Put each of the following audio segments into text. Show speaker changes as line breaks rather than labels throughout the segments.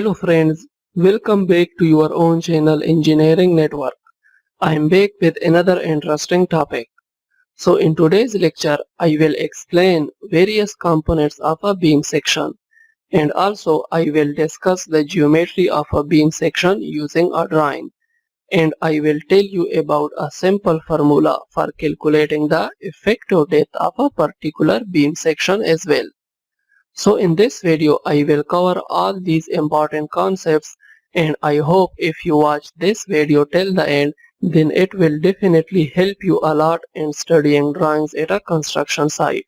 Hello friends, welcome back to your own channel Engineering Network. I am back with another interesting topic. So in today's lecture, I will explain various components of a beam section and also I will discuss the geometry of a beam section using a drawing, and I will tell you about a simple formula for calculating the effective depth of a particular beam section as well. So in this video I will cover all these important concepts, and I hope if you watch this video till the end, then it will definitely help you a lot in studying drawings at a construction site.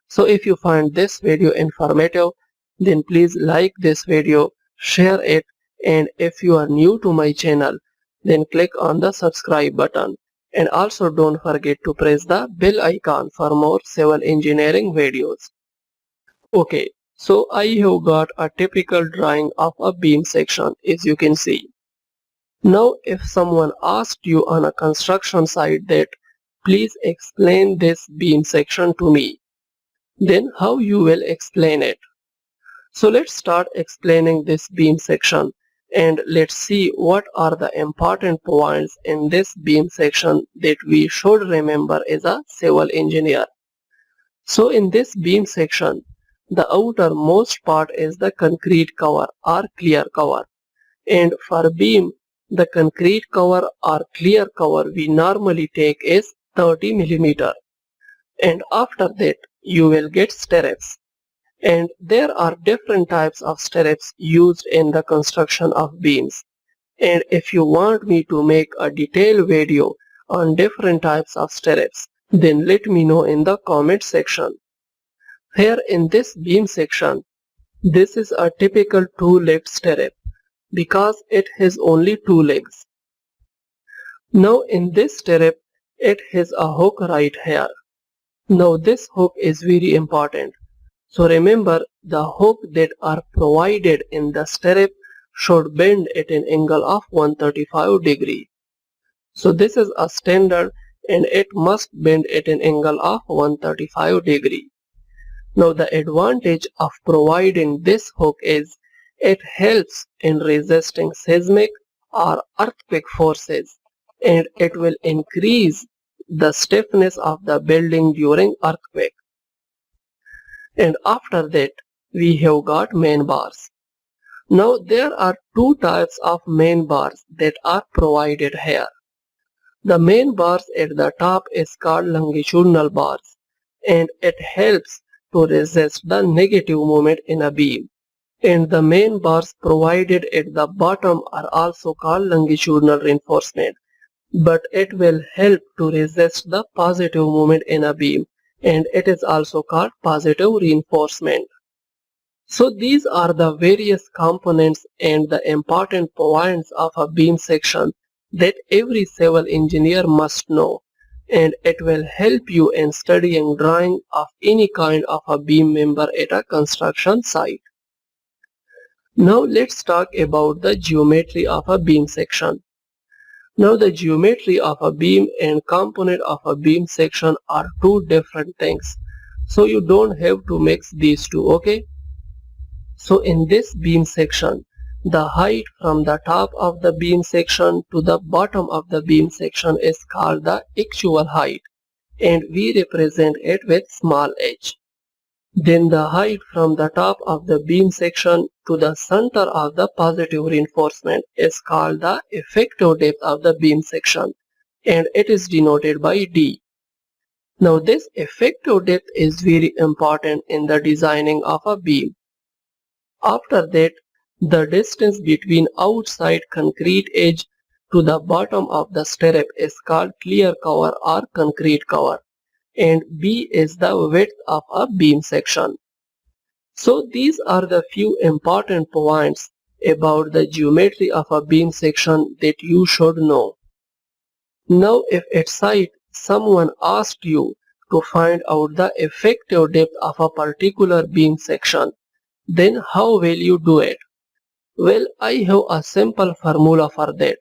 So if you find this video informative, then please like this video, share it, and if you are new to my channel, then click on the subscribe button. And also don't forget to press the bell icon for more civil engineering videos. Okay, so I have got a typical drawing of a beam section, as you can see. Now if someone asked you on a construction site that please explain this beam section to me, then how you will explain it? So let's start explaining this beam section and let's see what are the important points in this beam section that we should remember as a civil engineer. So in this beam section, the outermost part is the concrete cover or clear cover, and for beam, the concrete cover or clear cover we normally take is 30 mm, and after that you will get stirrups, and there are different types of stirrups used in the construction of beams, and if you want me to make a detailed video on different types of stirrups, then let me know in the comment section. Here in this beam section, this is a typical two-legged stirrup because it has only two legs. Now in this stirrup, it has a hook right here. Now this hook is very important. So remember, the hook that are provided in the stirrup should bend at an angle of 135 degree. So this is a standard and it must bend at an angle of 135 degree. Now the advantage of providing this hook is it helps in resisting seismic or earthquake forces, and it will increase the stiffness of the building during earthquake. And after that we have got main bars. Now there are two types of main bars that are provided here. The main bars at the top is called longitudinal bars, and it helps to resist the negative moment in a beam, and the main bars provided at the bottom are also called longitudinal reinforcement, but it will help to resist the positive moment in a beam, and it is also called positive reinforcement. So these are the various components and the important points of a beam section that every civil engineer must know, and it will help you in studying drawing of any kind of a beam member at a construction site. Now let's talk about the geometry of a beam section. Now the geometry of a beam and component of a beam section are two different things, so you don't have to mix these two, okay? So in this beam section, the height from the top of the beam section to the bottom of the beam section is called the actual height, and we represent it with small h. Then the height from the top of the beam section to the center of the positive reinforcement is called the effective depth of the beam section, and it is denoted by d. Now this effective depth is very important in the designing of a beam. After that, the distance between outside concrete edge to the bottom of the stirrup is called clear cover or concrete cover, and B is the width of a beam section. So these are the few important points about the geometry of a beam section that you should know. Now if at site someone asked you to find out the effective depth of a particular beam section, then how will you do it? Well, I have a simple formula for that.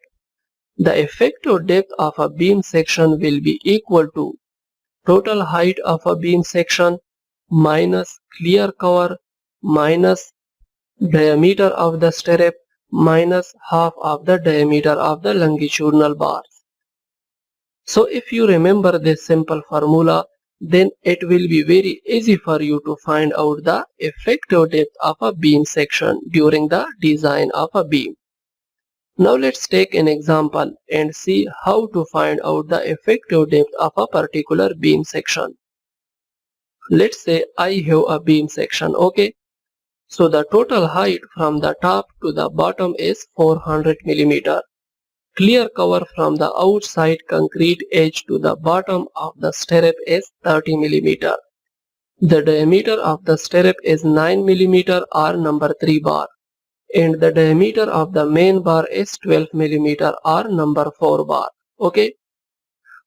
The effective depth of a beam section will be equal to total height of a beam section minus clear cover minus diameter of the stirrup minus half of the diameter of the longitudinal bars. So if you remember this simple formula, then it will be very easy for you to find out the effective depth of a beam section during the design of a beam. Now let's take an example and see how to find out the effective depth of a particular beam section. Let's say I have a beam section, okay? So the total height from the top to the bottom is 400 mm. Clear cover from the outside concrete edge to the bottom of the stirrup is 30 mm. The diameter of the stirrup is 9 mm or number 3 bar, and the diameter of the main bar is 12 mm or number 4 bar. Okay.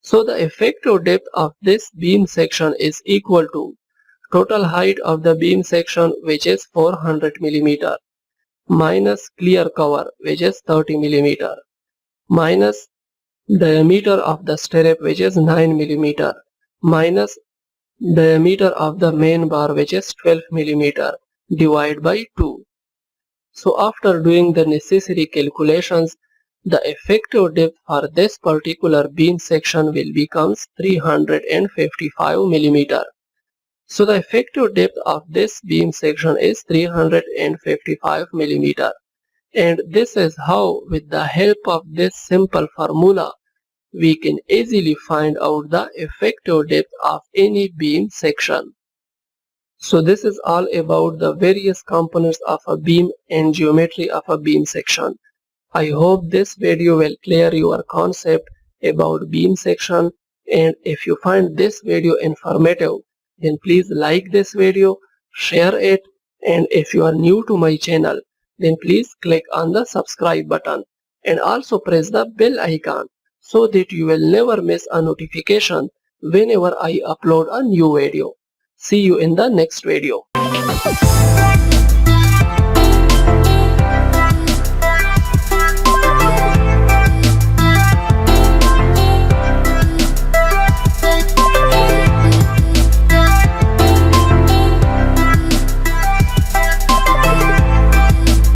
So the effective depth of this beam section is equal to total height of the beam section, which is 400 mm, minus clear cover, which is 30 mm, minus diameter of the stirrup, which is 9 mm, minus diameter of the main bar, which is 12 mm, divided by 2. So after doing the necessary calculations, the effective depth for this particular beam section will become 355 mm. So the effective depth of this beam section is 355 mm. And this is how, with the help of this simple formula, we can easily find out the effective depth of any beam section. So this is all about the various components of a beam and geometry of a beam section. I hope this video will clear your concept about beam section, and if you find this video informative, then please like this video, share it, and if you are new to my channel, then please click on the subscribe button and also press the bell icon so that you will never miss a notification whenever I upload a new video. See you in the next video.